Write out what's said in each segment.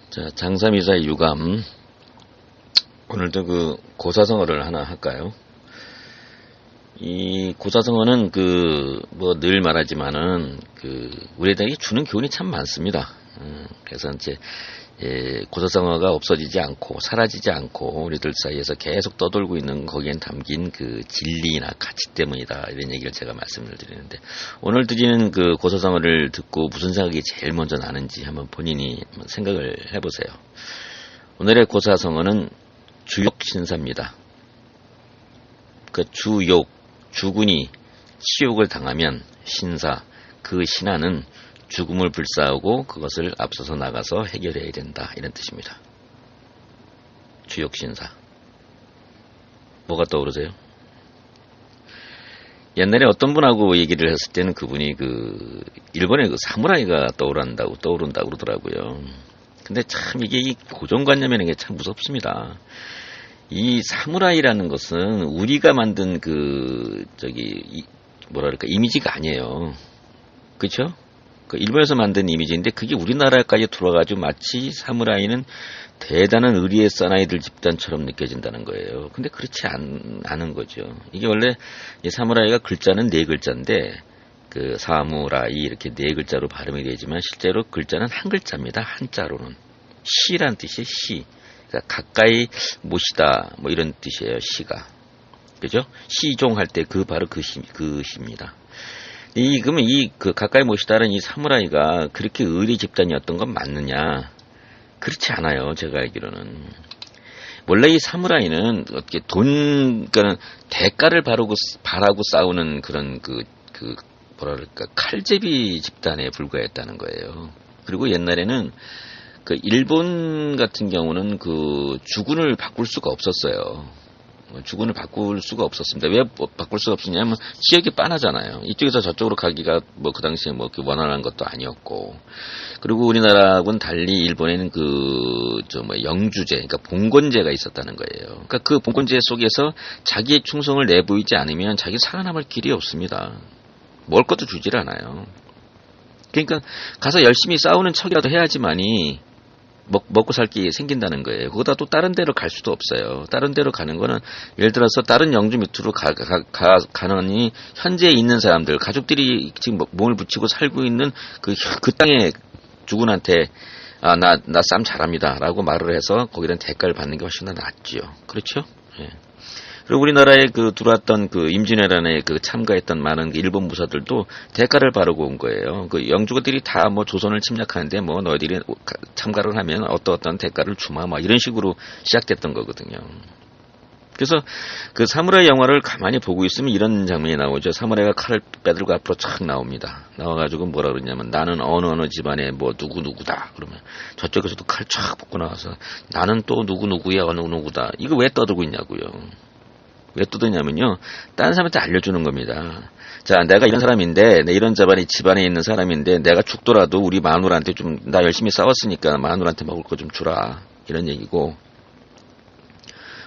자, 장삼이사의 유감. 오늘도 그 고사성어를 하나 할까요? 이 고사성어는 뭐 늘 말하지만은 우리에게 주는 교훈이 참 많습니다. 그래서 이제 고사성어가 없어지지 않고 사라지지 않고 우리들 사이에서 계속 떠돌고 있는 거기엔 담긴 그 진리나 가치 때문이다, 이런 얘기를 제가 말씀을 드리는데, 오늘 드리는 그 고사성어를 듣고 무슨 생각이 제일 먼저 나는지 한번 본인이 생각을 해보세요. 오늘의 고사성어는 주욕신사입니다. 그 주군이 치욕을 당하면 신사, 그 신하는 죽음을 불사하고 그것을 앞서서 나가서 해결해야 된다, 이런 뜻입니다. 주욕신사. 뭐가 떠오르세요? 옛날에 어떤 분하고 얘기를 했을 때는 그분이 일본의 사무라이가 떠오른다고 그러더라고요. 근데 참 이게 이 고정관념이라는 게 참 무섭습니다. 이 사무라이라는 것은 우리가 만든 이미지가 아니에요. 그렇죠? 일본에서 만든 이미지인데 그게 우리나라까지 들어와가지고 마치 사무라이는 대단한 의리의 사나이들 집단처럼 느껴진다는 거예요. 근데 그렇지 않은 거죠. 이게 원래 이 사무라이가 글자는 4글자인데 사무라이 이렇게 4글자로 발음이 되지만 실제로 글자는 한 글자입니다. 한자로는. 시란 뜻이에요. 시. 그러니까 가까이 모시다, 뭐 이런 뜻이에요. 시가. 그죠? 시종할 때 바로 그 시입니다. 그러면 가까이 모시다는 이 사무라이가 그렇게 의리 집단이었던 건 맞느냐? 그렇지 않아요. 제가 알기로는. 원래 이 사무라이는 어떻게 그러니까 대가를 바라고 싸우는 그런 칼제비 집단에 불과했다는 거예요. 그리고 옛날에는 일본 같은 경우는 주군을 바꿀 수가 없었어요. 주군을 바꿀 수가 없었습니다. 왜 바꿀 수가 없었냐면 지역이 빤하잖아요. 이쪽에서 저쪽으로 가기가 그 당시에 원활한 것도 아니었고, 그리고 우리나라하고는 달리 일본에는 영주제, 그러니까 봉건제가 있었다는 거예요. 그러니까 그 봉건제 속에서 자기의 충성을 내보이지 않으면 자기 살아남을 길이 없습니다. 먹을 것도 주질 않아요. 그러니까 가서 열심히 싸우는 척이라도 해야지만이 먹고 살 게 생긴다는 거예요. 거기다 또 다른 데로 갈 수도 없어요. 다른 데로 가는 거는 예를 들어서 다른 영주 밑으로 가느니 현재에 있는 사람들, 가족들이 지금 몸을 붙이고 살고 있는 그 땅의 주군한테 나 싸움 잘합니다 라고 말을 해서 거기는 대가를 받는 게 훨씬 더 낫죠. 그렇죠? 예. 그리고 우리나라에 들어왔던 임진왜란에 참가했던 많은 일본 무사들도 대가를 바르고 온 거예요. 영주들이 다 조선을 침략하는데 너희들이 참가를 하면 어떤 대가를 주마, 이런 식으로 시작됐던 거거든요. 그래서 사무라이 영화를 가만히 보고 있으면 이런 장면이 나오죠. 사무라이가 칼을 빼들고 앞으로 착 나옵니다. 나와가지고 뭐라 그러냐면, 나는 어느 집안의 누구누구다. 그러면 저쪽에서도 칼 쫙 뽑고 나와서 나는 또 누구누구야, 어느 누구다. 이거 왜 떠들고 있냐고요. 왜 떠드냐면요, 다른 사람한테 알려주는 겁니다. 자, 내가 이런 사람인데, 이런 집안에 있는 사람인데, 내가 죽더라도 우리 마누라한테 나 열심히 싸웠으니까 마누라한테 먹을 거 좀 주라, 이런 얘기고,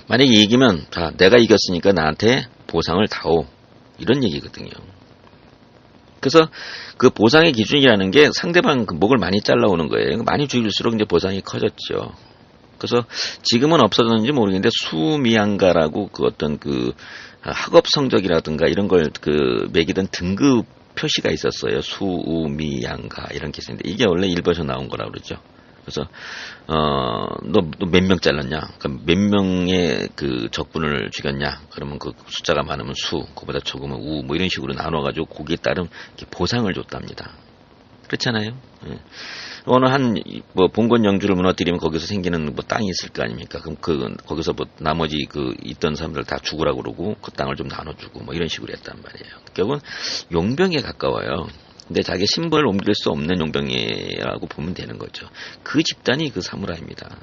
만약에 이기면, 자, 내가 이겼으니까 나한테 보상을 다오, 이런 얘기거든요. 그래서 그 보상의 기준이라는 게 상대방 목을 많이 잘라오는 거예요. 많이 죽일수록 이제 보상이 커졌죠. 그래서 지금은 없어졌는지 모르겠는데, 수미양가라고 학업 성적이라든가 이런 걸 매기던 등급 표시가 있었어요. 수미양가 이런 게 있었는데, 이게 원래 일본에서 나온 거라고 그러죠. 그래서 너 몇 명 잘랐냐? 몇 명의 적군을 죽였냐? 그러면 숫자가 많으면 수, 그보다 적으면 우, 이런 식으로 나눠가지고 거기에 따른 보상을 줬답니다. 그렇잖아요. 예. 어느 봉건 영주를 무너뜨리면 거기서 생기는 땅이 있을 거 아닙니까? 그럼 거기서 나머지 있던 사람들 다 죽으라고 그러고 그 땅을 좀 나눠주고 이런 식으로 했단 말이에요. 결국은 용병에 가까워요. 근데 자기 신분을 옮길 수 없는 용병이라고 보면 되는 거죠. 그 집단이 사무라이입니다.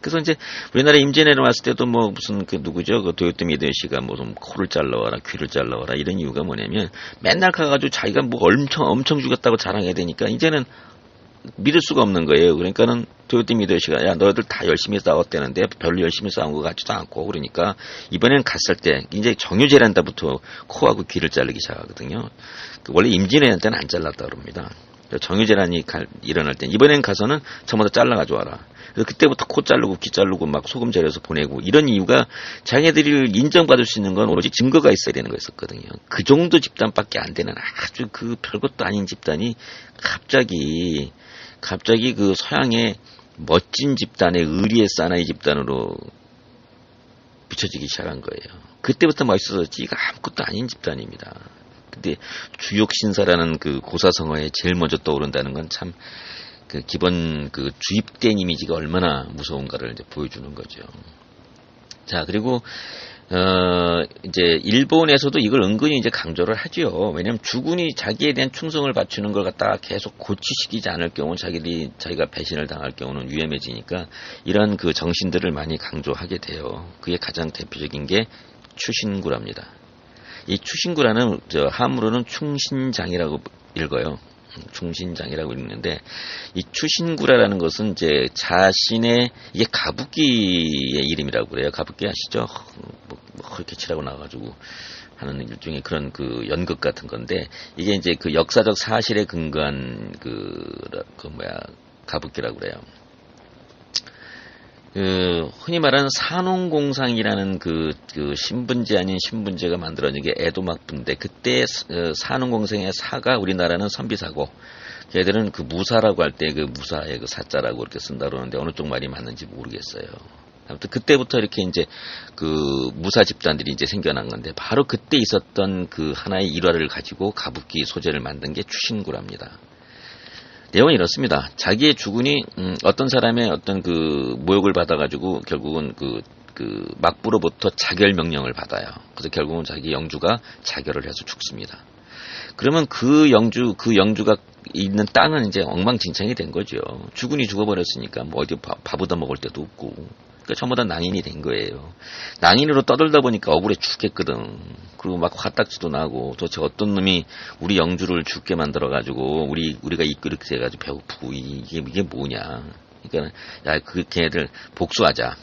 그래서 이제 우리나라 임진왜란 왔을 때도 무슨 누구죠? 도요토미 히데요시가 좀 코를 잘라와라, 귀를 잘라와라, 이런 이유가 뭐냐면 맨날 가가지고 자기가 엄청 죽였다고 자랑해야 되니까 이제는 믿을 수가 없는 거예요. 그러니까는 도요토미 히데요시가 야, 너희들 다 열심히 싸웠대는데 별로 열심히 싸운 것 같지도 않고, 그러니까 이번에는 갔을 때 이제 정유재란다부터 코하고 귀를 자르기 시작하거든요. 원래 임진왜란 때는 안 잘랐다 그럽니다. 정유재란이 일어날 때 이번엔 가서는 전부 다 잘라가지고 와라. 그래서 그때부터 코 자르고 귀 자르고 막 소금 절여서 보내고 이런 이유가 자기네들이 인정받을 수 있는 건 오로지 증거가 있어야 되는 거였었거든요. 그 정도 집단밖에 안 되는 아주 그 별것도 아닌 집단이 갑자기 그 서양의 멋진 집단의 의리의 사나이 집단으로 비춰지기 시작한 거예요. 그때부터 멋있어졌지 이거 아무것도 아닌 집단입니다. 근데 주욕신사라는 그 고사성어에 제일 먼저 떠오른다는 건 참 그 기본 그 주입된 이미지가 얼마나 무서운가를 이제 보여주는 거죠. 자, 그리고 이제 일본에서도 이걸 은근히 이제 강조를 하죠. 왜냐하면 주군이 자기에 대한 충성을 바치는 걸 갖다가 계속 고치시키지 않을 경우 자기가 배신을 당할 경우는 위험해지니까 이런 그 정신들을 많이 강조하게 돼요. 그게 가장 대표적인 게 추신구랍니다. 이 추신구라는 한문으로는 충신장이라고 읽어요. 충신장이라고 읽는데 이 추신구라라는 것은 이제 자신의 이게 가부키의 이름이라고 그래요. 가부키 아시죠? 뭐 그렇게 칠하고 나와가지고 하는 일종의 그런 그 연극 같은 건데 이게 이제 그 역사적 사실에 근거한 가부키라고 그래요. 흔히 말하는 산홍공상이라는 그 신분제 아닌 신분제가 만들어진 게 에도막부인데 그때 산홍공상의 사가 우리나라는 선비사고 걔들은 그 무사라고 할 때 그 무사의 그 사자라고 이렇게 쓴다 그러는데 어느 쪽 말이 맞는지 모르겠어요. 아무튼 그때부터 이렇게 이제 그 무사 집단들이 이제 생겨난 건데 바로 그때 있었던 그 하나의 일화를 가지고 가부키 소재를 만든 게 추신구랍니다. 내용은 이렇습니다. 자기의 주군이 어떤 사람의 어떤 그 모욕을 받아가지고 결국은 그 막부로부터 자결 명령을 받아요. 그래서 결국은 자기 영주가 자결을 해서 죽습니다. 그러면 그 영주가 있는 땅은 이제 엉망진창이 된 거죠. 주군이 죽어버렸으니까 뭐 어디 밥 얻어 먹을 데도 없고. 그러니까 전부 다 낭인이 된 거예요. 낭인으로 떠들다 보니까 억울해 죽겠거든. 그리고 막 화딱지도 나고 도대체 어떤 놈이 우리 영주를 죽게 만들어가지고 우리가 이렇게 돼가지고 배고프고 이게 뭐냐. 그러니까 야 그 걔네들 복수하자.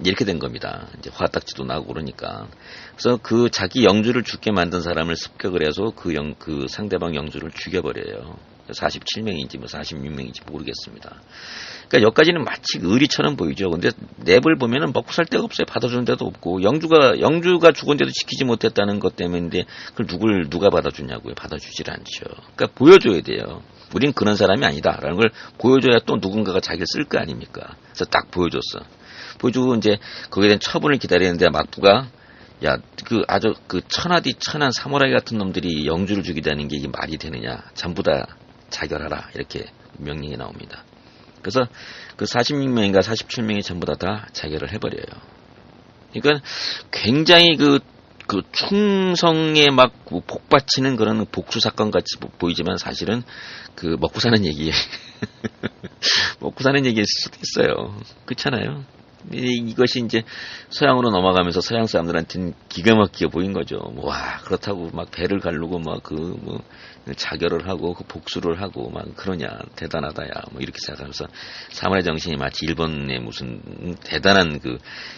이렇게 된 겁니다. 이제 화딱지도 나고 그러니까. 그래서 그 자기 영주를 죽게 만든 사람을 습격을 해서 그 상대방 영주를 죽여버려요. 47명인지 뭐 46명인지 모르겠습니다. 그러니까 여기까지는 마치 의리처럼 보이죠. 근데 랩을 보면은 먹고 살 데가 없어요. 받아주는 데도 없고 영주가 죽은데도 지키지 못했다는 것 때문인데 그걸 누가 받아주냐고요. 받아주질 않죠. 그러니까 보여줘야 돼요. 우린 그런 사람이 아니다라는 걸 보여줘야 또 누군가가 자기를 쓸 거 아닙니까? 그래서 딱 보여줬어. 보여주고 이제 거기에 대한 처분을 기다리는데 막부가 야, 아주 천한 사무라이 같은 놈들이 영주를 죽이다는 게 이게 말이 되느냐. 전부 다 자결하라. 이렇게 명령이 나옵니다. 그래서 그 46명인가 47명이 전부 다 자결을 해버려요. 그러니까 굉장히 그 충성에 막 복받치는 그런 복수사건 같이 보이지만 사실은 그 먹고 사는 얘기, 먹고 사는 얘기일 수도 있어요. 그렇잖아요. 이것이 이제 서양으로 넘어가면서 서양 사람들한테는 기가 막히게 보인 거죠. 와, 그렇다고 막 배를 가르고 막 자결을 하고 복수를 하고 막 그러냐. 대단하다, 야. 뭐 이렇게 생각하면서 사무라이 정신이 마치 일본의 무슨 대단한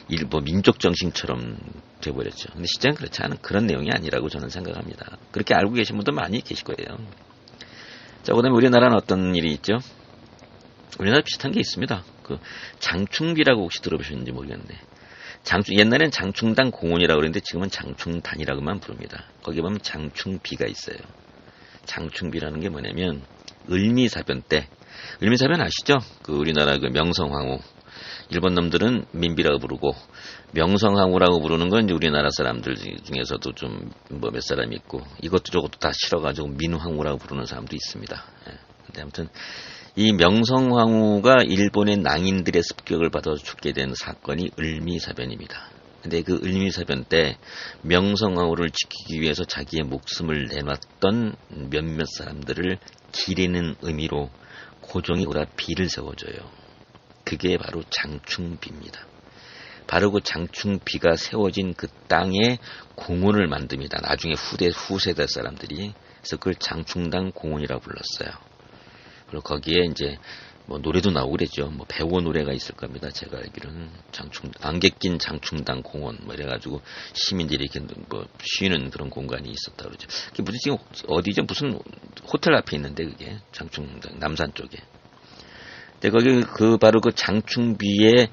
일본 민족 정신처럼 돼버렸죠. 근데 실제는 그렇지 않은 그런 내용이 아니라고 저는 생각합니다. 그렇게 알고 계신 분도 많이 계실 거예요. 자, 그 다음에 우리나라는 어떤 일이 있죠? 우리나라 비슷한 게 있습니다. 장충비라고 혹시 들어보셨는지 모르겠는데, 옛날엔 장충당 공원이라고 그랬는데 지금은 장충단이라고만 부릅니다. 거기 보면 장충비가 있어요. 장충비라는 게 뭐냐면 을미사변 때, 을미사변 아시죠? 우리나라 명성황후, 일본 놈들은 민비라고 부르고 명성황후라고 부르는 건 이제 우리나라 사람들 중에서도 좀 몇 사람이 있고 이것도 저것도 다 싫어가지고 민황후라고 부르는 사람도 있습니다. 근데 아무튼 이 명성황후가 일본의 낭인들의 습격을 받아 죽게 된 사건이 을미사변입니다. 근데 그 을미사변 때 명성황후를 지키기 위해서 자기의 목숨을 내놨던 몇몇 사람들을 기리는 의미로 고종이 오라 비를 세워줘요. 그게 바로 장충비입니다. 바로 그 장충비가 세워진 그 땅에 공원을 만듭니다. 나중에 후세대 사람들이. 그래서 그걸 장충당 공원이라고 불렀어요. 그리고 거기에 이제 뭐 노래도 나오고 그랬죠. 뭐 배우 노래가 있을 겁니다. 제가 알기로는 안개 낀 장충당 공원 뭐 이래가지고 시민들이 이렇게 뭐 쉬는 그런 공간이 있었다 그러죠. 그게 무슨 지금 어디죠? 무슨 호텔 앞에 있는데 그게 장충당 남산 쪽에. 근데 거기 바로 그 장충비에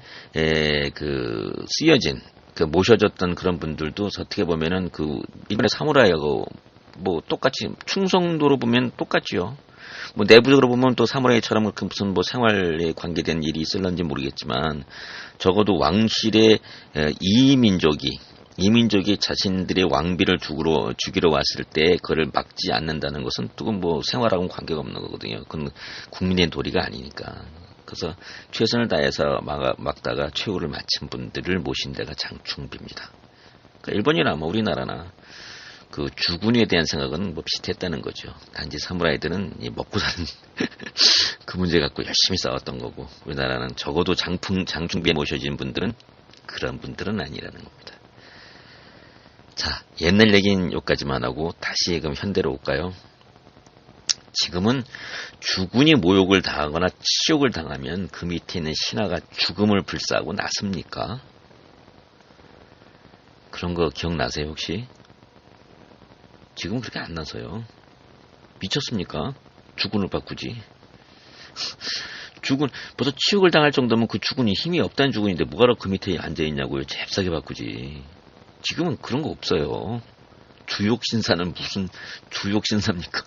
그 쓰여진 그 모셔졌던 그런 분들도 어떻게 보면은 그 이번에 사무라이하고 뭐 똑같이 충성도로 보면 똑같지요. 뭐 내부적으로 보면 또 사무라이처럼 그 무슨 뭐 생활에 관계된 일이 있을런지 모르겠지만 적어도 왕실의 이민족이 자신들의 왕비를 죽이러 왔을 때 그걸 막지 않는다는 것은 또 뭐 생활하고는 관계가 없는 거거든요. 그건 국민의 도리가 아니니까. 그래서 최선을 다해서 막다가 최후를 마친 분들을 모신 데가 장충비입니다. 그러니까 일본이나 뭐 우리나라나 그 주군에 대한 생각은 뭐 비슷했다는 거죠. 단지 사무라이들은 먹고 사는 그 문제 갖고 열심히 싸웠던 거고 우리나라는 적어도 장충비에 모셔진 분들은 그런 분들은 아니라는 겁니다. 자, 옛날 얘기는 여기까지만 하고 다시 그럼 현대로 올까요? 지금은 주군이 모욕을 당하거나 치욕을 당하면 그 밑에 있는 신하가 죽음을 불사하고 났습니까? 그런 거 기억나세요 혹시? 지금은 그렇게 안 나서요. 미쳤습니까? 주군을 바꾸지. 주군, 벌써 치욕을 당할 정도면 그 주군이 힘이 없다는 주군인데 뭐가라 그 밑에 앉아있냐고요. 잽싸게 바꾸지. 지금은 그런 거 없어요. 주욕신사는 무슨 주욕신사입니까?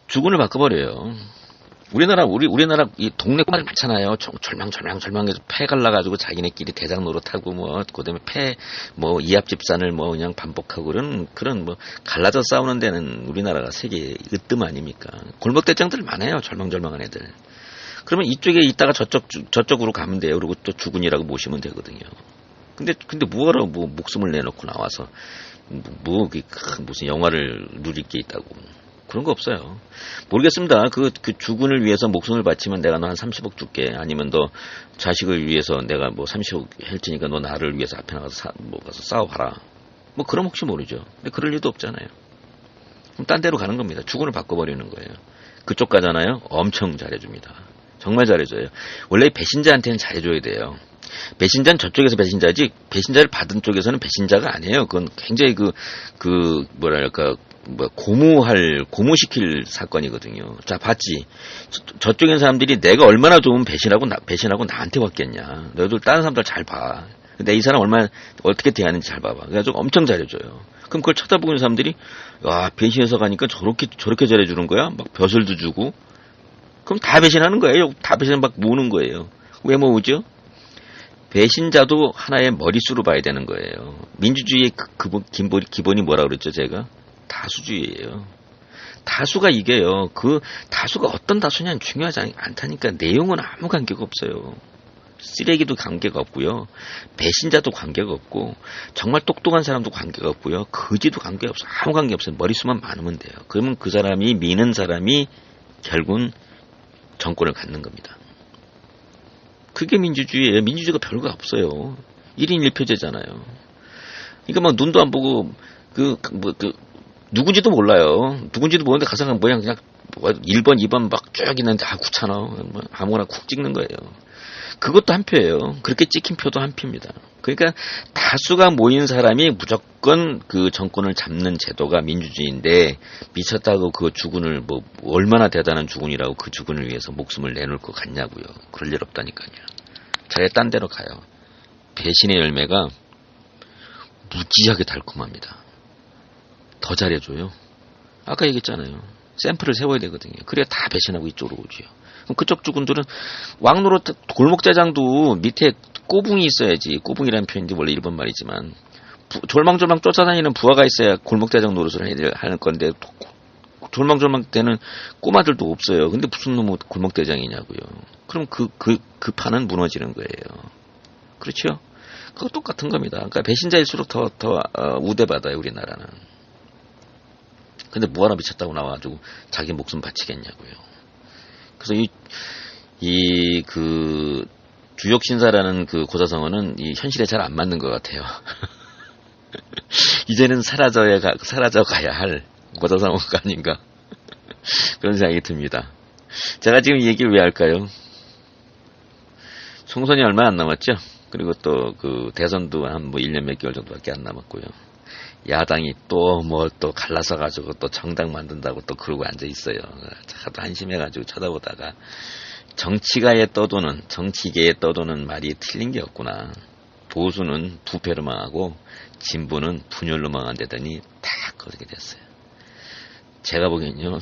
주군을 바꿔버려요. 우리나라 이 동네 꼬마들 많잖아요. 절망해서 패 갈라가지고 자기네끼리 대장 노릇하고 그다음에 이합집산을 그냥 반복하고 그런 갈라져 싸우는 데는 우리나라가 세계 으뜸 아닙니까? 골목대장들 많아요. 절망한 애들. 그러면 이쪽에 있다가 저쪽으로 가면 돼요. 그리고 또 주군이라고 모시면 되거든요. 근데 뭐하러 목숨을 내놓고 나와서 무슨 영화를 누릴 게 있다고. 그런 거 없어요. 모르겠습니다. 그 주군을 위해서 목숨을 바치면 내가 너 한 30억 줄게. 아니면 너 자식을 위해서 내가 30억 할 테니까 너 나를 위해서 앞에 나가서 가서 싸워봐라. 그럼 혹시 모르죠. 근데 그럴 일도 없잖아요. 그럼 딴 데로 가는 겁니다. 주군을 바꿔버리는 거예요. 그쪽 가잖아요. 엄청 잘해줍니다. 정말 잘해줘요. 원래 배신자한테는 잘해줘야 돼요. 배신자는 저쪽에서 배신자지 배신자를 받은 쪽에서는 배신자가 아니에요. 그건 굉장히 고무시킬 사건이거든요. 자, 봤지? 저쪽에 있는 사람들이 내가 얼마나 좋으면 배신하고 나한테 왔겠냐. 너희들 다른 사람들 잘 봐. 근데 이 사람 어떻게 대하는지 잘 봐봐. 그래가지고 엄청 잘해줘요. 그럼 그걸 쳐다보고 있는 사람들이, 와, 배신해서 가니까 저렇게 잘해주는 거야? 막 벼슬도 주고. 그럼 다 배신하는 거예요. 다 배신 막 모으는 거예요. 왜 모으죠? 배신자도 하나의 머릿수로 봐야 되는 거예요. 민주주의의 기본이 뭐라 그랬죠, 제가? 다수주의예요. 다수가 이겨요. 그 다수가 어떤 다수냐는 중요하지 않다니까. 내용은 아무 관계가 없어요. 쓰레기도 관계가 없고요. 배신자도 관계가 없고 정말 똑똑한 사람도 관계가 없고요. 거지도 관계가 없어요. 아무 관계 없어요. 머릿수만 많으면 돼요. 그러면 그 사람이 미는 사람이 결국은 정권을 갖는 겁니다. 그게 민주주의예요. 민주주의가 별거 없어요. 1인 1표제잖아요. 그러니까 눈도 안 보고 누군지도 몰라요. 누군지도 모르는데 가서 그냥 1번, 2번 막 쭉 있는데 귀찮아. 아무거나 쿡 찍는 거예요. 그것도 한 표예요. 그렇게 찍힌 표도 한 표입니다. 그러니까 다수가 모인 사람이 무조건 그 정권을 잡는 제도가 민주주의인데 미쳤다고 그 주군을 얼마나 대단한 주군이라고 그 주군을 위해서 목숨을 내놓을 것 같냐고요. 그럴 일 없다니까요. 차라리 딴 데로 가요. 배신의 열매가 무지하게 달콤합니다. 더 잘해줘요. 아까 얘기했잖아요. 샘플을 세워야 되거든요. 그래야 다 배신하고 이쪽으로 오지요. 그럼 그쪽 주군들은 왕노릇 골목대장도 밑에 꼬붕이 있어야지. 꼬붕이라는 표현인지 원래 일본 말이지만 졸망졸망 쫓아다니는 부하가 있어야 골목대장 노릇을 하는 건데 졸망졸망 때는 꼬마들도 없어요. 근데 무슨 놈의 골목대장이냐고요. 그럼 그 판은 무너지는 거예요. 그렇죠? 그거 똑같은 겁니다. 그러니까 배신자일수록 더 우대받아요, 우리나라는. 근데 뭐하나 미쳤다고 나와가지고 자기 목숨 바치겠냐고요. 그래서 그 주욕신사라는 그 고사성어는 이 현실에 잘 안 맞는 것 같아요. 이제는 사라져 가야 할 고사성어가 아닌가 그런 생각이 듭니다. 제가 지금 이 얘기를 왜 할까요? 총선이 얼마 안 남았죠? 그리고 또 그 대선도 한 뭐 1년 몇 개월 정도밖에 안 남았고요. 야당이 또 뭐 또 갈라서 가지고 또 정당 만든다고 또 그러고 앉아 있어요. 하도 한심해가지고 쳐다보다가 정치계에 떠도는 말이 틀린 게 없구나. 보수는 부패로 망하고 진보는 분열로 망한다더니 다 그렇게 됐어요. 제가 보기엔요,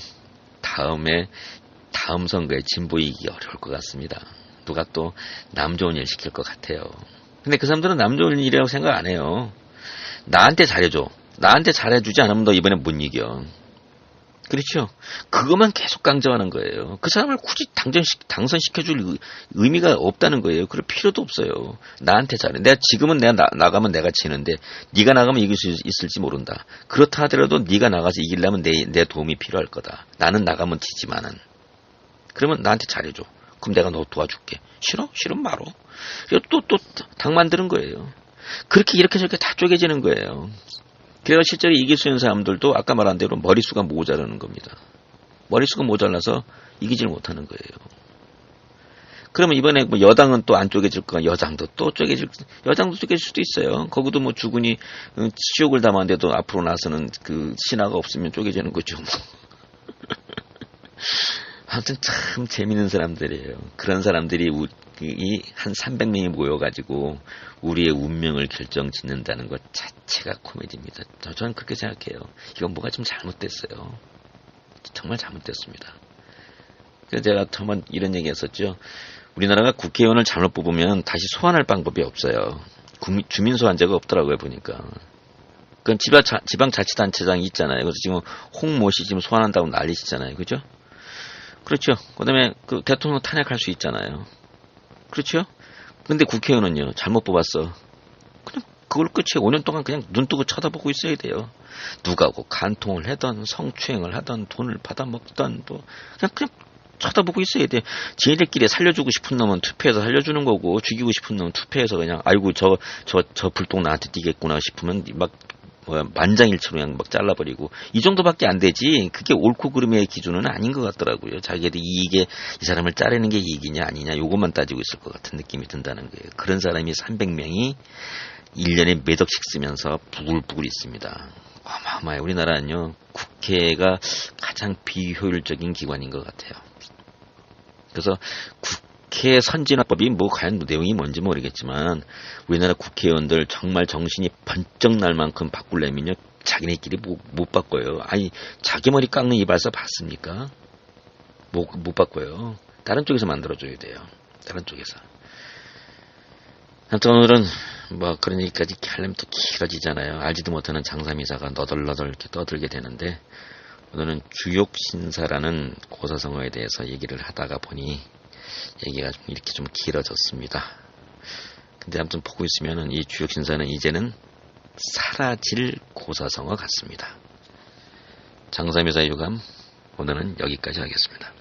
다음 선거에 진보 이기기 어려울 것 같습니다. 누가 또 남 좋은 일 시킬 것 같아요. 근데 그 사람들은 남 좋은 일이라고 생각 안 해요. 나한테 잘해줘. 나한테 잘해주지 않으면 너 이번에 못 이겨. 그렇죠? 그것만 계속 강조하는 거예요. 그 사람을 굳이 당선시켜줄 의미가 없다는 거예요. 그럴 필요도 없어요. 나한테 잘해. 지금은 내가 나가면 내가 지는데 네가 나가면 이길 수 있을지 모른다. 그렇다 하더라도 네가 나가서 이기려면 내 도움이 필요할 거다. 나는 나가면 지지만은. 그러면 나한테 잘해줘. 그럼 내가 너 도와줄게. 싫어? 싫으면 말어. 또 당 만드는 거예요. 그렇게 이렇게 저렇게 다 쪼개지는 거예요. 그래서 실제로 이길 수 있는 사람들도 아까 말한 대로 머릿수가 모자라는 겁니다. 머릿수가 모자라서 이기질 못하는 거예요. 그러면 이번에 뭐 여당은 또 안 쪼개질 거야. 여당도 쪼개질 수도 있어요. 거기도 뭐 주군이 치욕을 담았는데도 앞으로 나서는 그 신하가 없으면 쪼개지는 거죠. 아무튼 참 재밌는 사람들이에요. 그런 사람들이 한 300명이 모여가지고 우리의 운명을 결정짓는다는 것 자체가 코미디입니다. 저는 그렇게 생각해요. 이건 뭐가 좀 잘못됐어요. 정말 잘못됐습니다. 그래서 제가 처음 이런 얘기 했었죠. 우리나라가 국회의원을 잘못 뽑으면 다시 소환할 방법이 없어요. 주민소환제가 없더라고요, 보니까. 그건 지방자치단체장이 있잖아요. 그래서 지금 홍모 씨 지금 소환한다고 난리시잖아요. 그죠? 그렇죠. 그 다음에 그 대통령 탄핵할 수 있잖아요. 그렇죠? 근데 국회의원은요, 잘못 뽑았어. 그냥 그걸 끝이에요. 5년 동안 그냥 눈 뜨고 쳐다보고 있어야 돼요. 누가 뭐 간통을 하던, 성추행을 하던, 돈을 받아먹던, 뭐, 그냥 쳐다보고 있어야 돼. 지네들끼리 살려주고 싶은 놈은 투표해서 살려주는 거고, 죽이고 싶은 놈은 투표해서 그냥, 아이고, 저 불똥 나한테 뛰겠구나 싶으면 막, 만장일치로 그냥 막 잘라버리고 이 정도밖에 안 되지. 그게 옳고 그름의 기준은 아닌 것 같더라고요. 자기들이 이 사람을 자르는 게 이익이냐 아니냐 요것만 따지고 있을 것 같은 느낌이 든다는 거예요. 그런 사람이 300명이 1년에 몇 억씩 쓰면서 부글부글 있습니다. 어마어마해요. 우리나라는요, 국회가 가장 비효율적인 기관인 것 같아요. 그래서 국회 선진화법이 뭐 과연 내용이 뭔지 모르겠지만 우리나라 국회의원들 정말 정신이 번쩍 날 만큼 바꾸려면요, 자기네끼리 못 바꿔요. 아니, 자기 머리 깎는 이발사 봤습니까? 못 바꿔요. 다른 쪽에서 만들어줘야 돼요. 다른 쪽에서. 아무튼 오늘은 뭐 그런 얘기까지 하려면 또 길어지잖아요. 알지도 못하는 장삼이사가 너덜너덜 이렇게 떠들게 되는데, 오늘은 주욕신사라는 고사성어에 대해서 얘기를 하다가 보니 얘기가 이렇게 좀 길어졌습니다. 근데 아무튼 보고 있으면은 이 주욕신사는 이제는 사라질 고사성어 같습니다. 장삼이사 유감 오늘은 여기까지 하겠습니다.